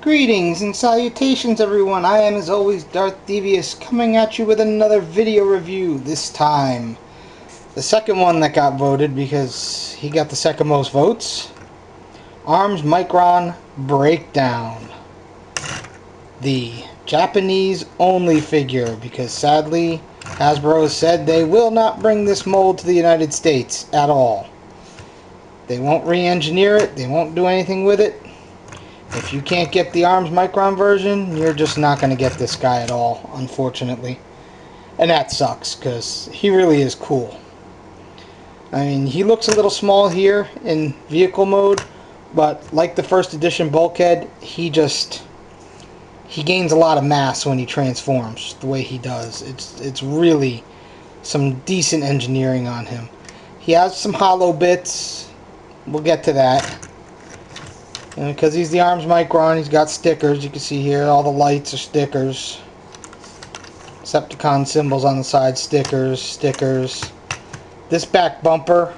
Greetings and salutations everyone, I am as always darthdevious, coming at you with another video review. This time, the second one that got voted because he got the second most votes. ARM's Micron Breakdown. The Japanese only figure, because sadly Hasbro has said they will not bring this mold to the United States at all. They won't re-engineer it, they won't do anything with it. If you can't get the ARMS Micron version, you're just not going to get this guy at all, unfortunately. And that sucks, because he really is cool. I mean, he looks a little small here in vehicle mode, but like the first edition bulkhead, he gains a lot of mass when he transforms, the way he does. It's really some decent engineering on him. He has some hollow bits, we'll get to that. And because he's the ARMS Micron, he's got stickers. You can see here, all the lights are stickers. Decepticon symbols on the side, stickers. This back bumper,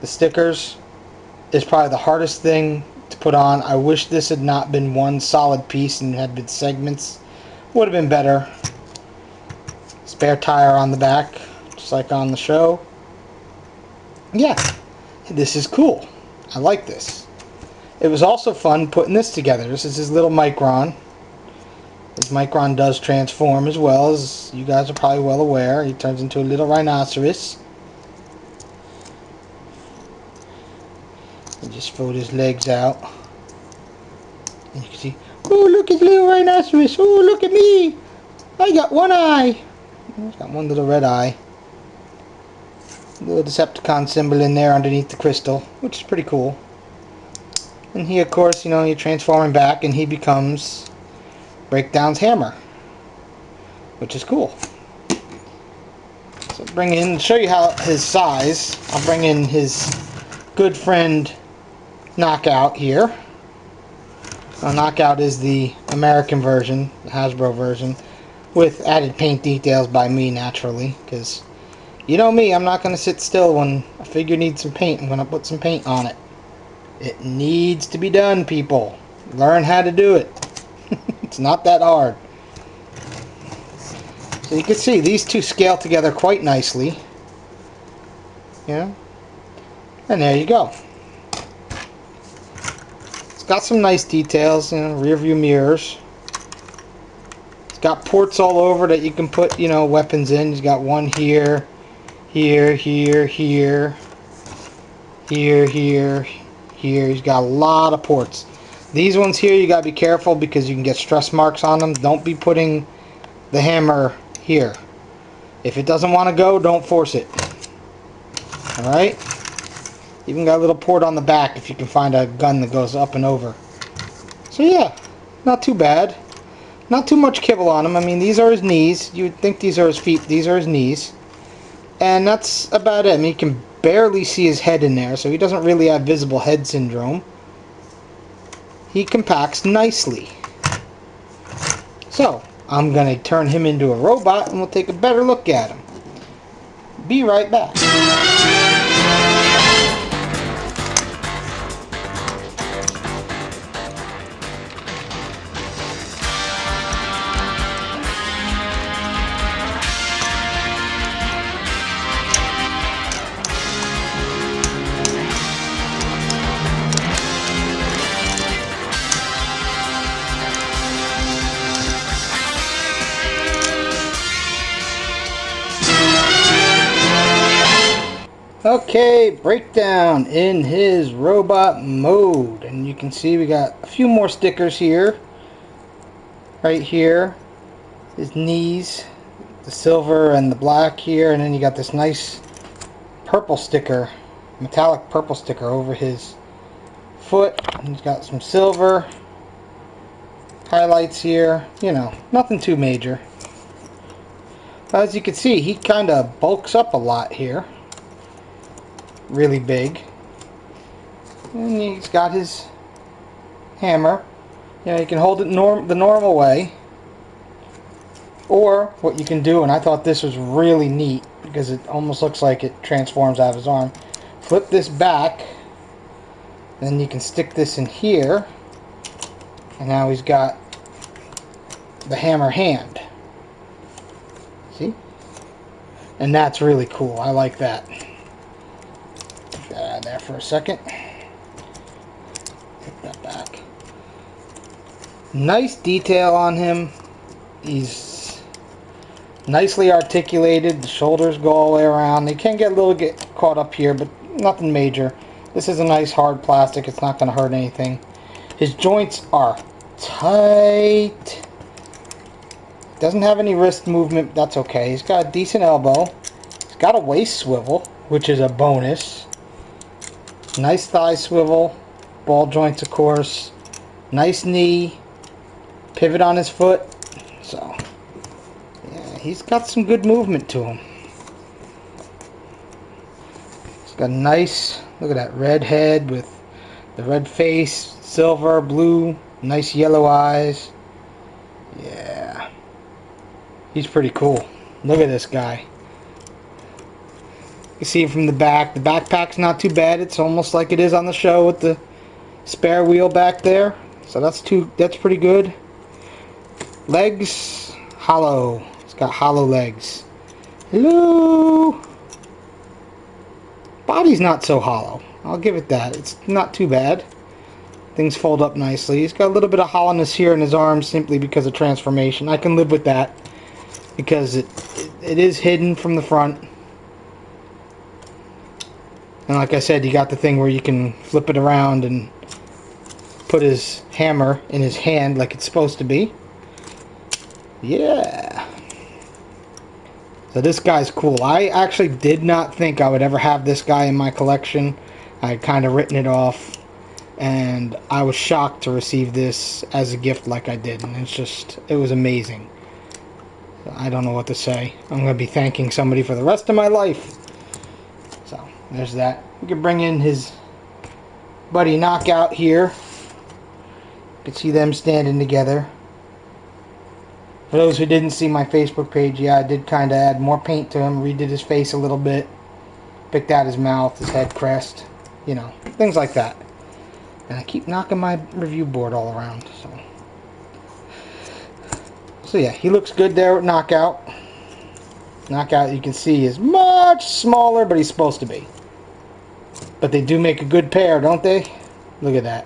the stickers, is probably the hardest thing to put on. I wish this had not been one solid piece and had been segments. Would have been better. Spare tire on the back, just like on the show. Yeah, this is cool. I like this. It was also fun putting this together. This is his little Micron. His Micron does transform as well, as you guys are probably well aware. He turns into a little rhinoceros. He just fold his legs out. And you can see, oh, look, his little rhinoceros. Oh, look at me. I got one eye. He's got one little red eye. Little Decepticon symbol in there underneath the crystal, which is pretty cool. And he, of course, you know, you transform him back and he becomes Breakdown's hammer, which is cool. So bring in, show you how his size, I'll bring in his good friend Knockout here. Now, Knockout is the American version, the Hasbro version, with added paint details by me, naturally, because you know me, I'm not going to sit still when a figure needs some paint. I'm going to put some paint on it. It needs to be done, people. Learn how to do it. It's not that hard. So you can see these two scale together quite nicely. Yeah. And there you go. It's got some nice details, you know, rear view mirrors. It's got ports all over that you can put, you know, weapons in. You've got one here, here. Here. He's got a lot of ports. These ones here, you gotta be careful because you can get stress marks on them. Don't be putting the hammer here. If it doesn't want to go, don't force it. Alright? Even got a little port on the back if you can find a gun that goes up and over. So yeah, not too bad. Not too much kibble on him. I mean, these are his knees. You would think these are his feet. These are his knees. And that's about it. I mean, you can barely see his head in there, so he doesn't really have visible head syndrome. He compacts nicely. So, I'm going to turn him into a robot and we'll take a better look at him. Be right back. Okay, Breakdown in his robot mode, and you can see we got a few more stickers here. Right here, his knees, the silver and the black here, and then you got this nice purple sticker, metallic purple sticker over his foot. He's got some silver highlights here, you know, nothing too major. As you can see, he kind of bulks up a lot here. Really big. And he's got his hammer. You know, you can hold it the normal way. Or what you can do, and I thought this was really neat because it almost looks like it transforms out of his arm. Flip this back, then you can stick this in here. And now he's got the hammer hand. See? And that's really cool. I like that. Put that out of there for a second. Take that back. Nice detail on him. He's nicely articulated. The shoulders go all the way around. They can get a little caught up here, but nothing major. This is a nice hard plastic. It's not going to hurt anything. His joints are tight. Doesn't have any wrist movement. That's okay. He's got a decent elbow. He's got a waist swivel, which is a bonus. Nice thigh swivel. Ball joints, of course. Nice knee. Pivot on his foot. So, yeah, he's got some good movement to him. He's got a nice, look at that red head with the red face, silver, blue, nice yellow eyes. Yeah. He's pretty cool. Look at this guy. You see him from the back. The backpack's not too bad. It's almost like it is on the show with the spare wheel back there. So that's pretty good. Legs, hollow. It's got hollow legs. Hello. Body's not so hollow. I'll give it that. It's not too bad. Things fold up nicely. He's got a little bit of hollowness here in his arms simply because of transformation. I can live with that because it is hidden from the front. And like I said, you got the thing where you can flip it around and put his hammer in his hand like it's supposed to be. Yeah. So this guy's cool. I actually did not think I would ever have this guy in my collection. I had kind of written it off. And I was shocked to receive this as a gift like I did. And it was amazing. I don't know what to say. I'm going to be thanking somebody for the rest of my life. So, there's that. We can bring in his buddy Knockout here. You can see them standing together. For those who didn't see my Facebook page, yeah, I did kind of add more paint to him. Redid his face a little bit. Picked out his mouth, his head crest. You know, things like that. And I keep knocking my review board all around. So yeah, he looks good there with Knockout. Knockout, you can see, is much smaller, but he's supposed to be. But they do make a good pair, don't they? Look at that.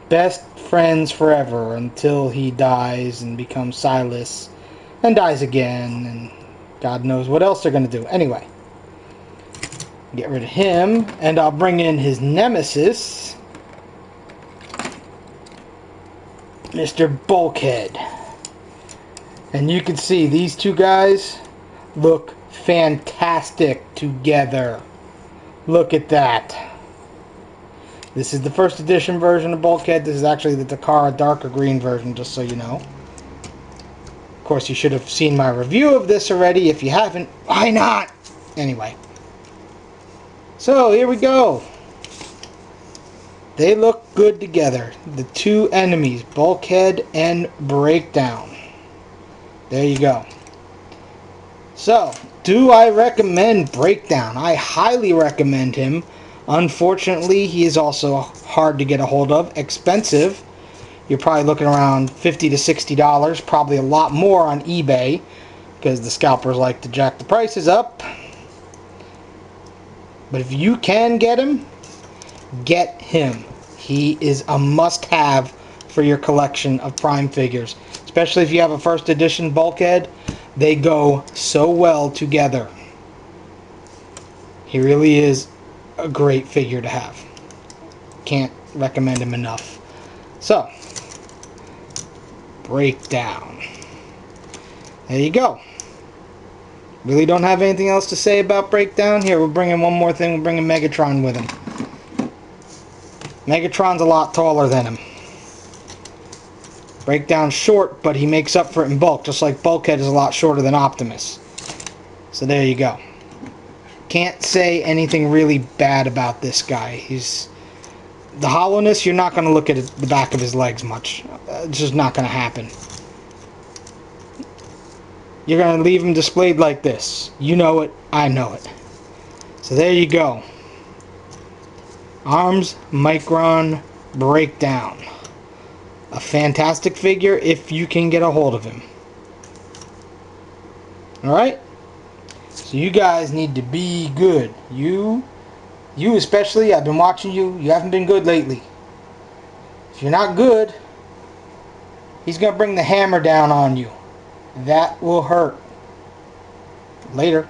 Best friends forever until he dies and becomes Silas and dies again, and God knows what else they're going to do. Anyway, get rid of him, and I'll bring in his nemesis, Mr. Bulkhead. And you can see these two guys look fantastic together. Look at that. This is the first edition version of Bulkhead. This is actually the Takara darker green version, just so you know. Of course, you should have seen my review of this already. If you haven't, why not? Anyway. So, here we go. They look good together. The two enemies, Bulkhead and Breakdown. There you go. So, do I recommend Breakdown? I highly recommend him. Unfortunately, he is also hard to get a hold of. Expensive. You're probably looking around $50 to $60. Probably a lot more on eBay, because the scalpers like to jack the prices up. But if you can get him, get him. He is a must-have for your collection of Prime figures. Especially if you have a first edition Bulkhead. They go so well together. He really is a great figure to have. Can't recommend him enough. So, Breakdown. There you go. Really don't have anything else to say about Breakdown. Here, we'll bring in one more thing. We'll bring in Megatron with him. Megatron's a lot taller than him. Breakdown's short, but he makes up for it in bulk, just like Bulkhead is a lot shorter than Optimus. So there you go. Can't say anything really bad about this guy. He's the hollowness, you're not going to look at the back of his legs much. It's just not going to happen. You're going to leave him displayed like this. You know it, I know it. So there you go. Arms Micron Breakdown. a fantastic figure if you can get a hold of him. Alright? So you guys need to be good. You especially, I've been watching you. You haven't been good lately. If you're not good, he's going to bring the hammer down on you. That will hurt. Later.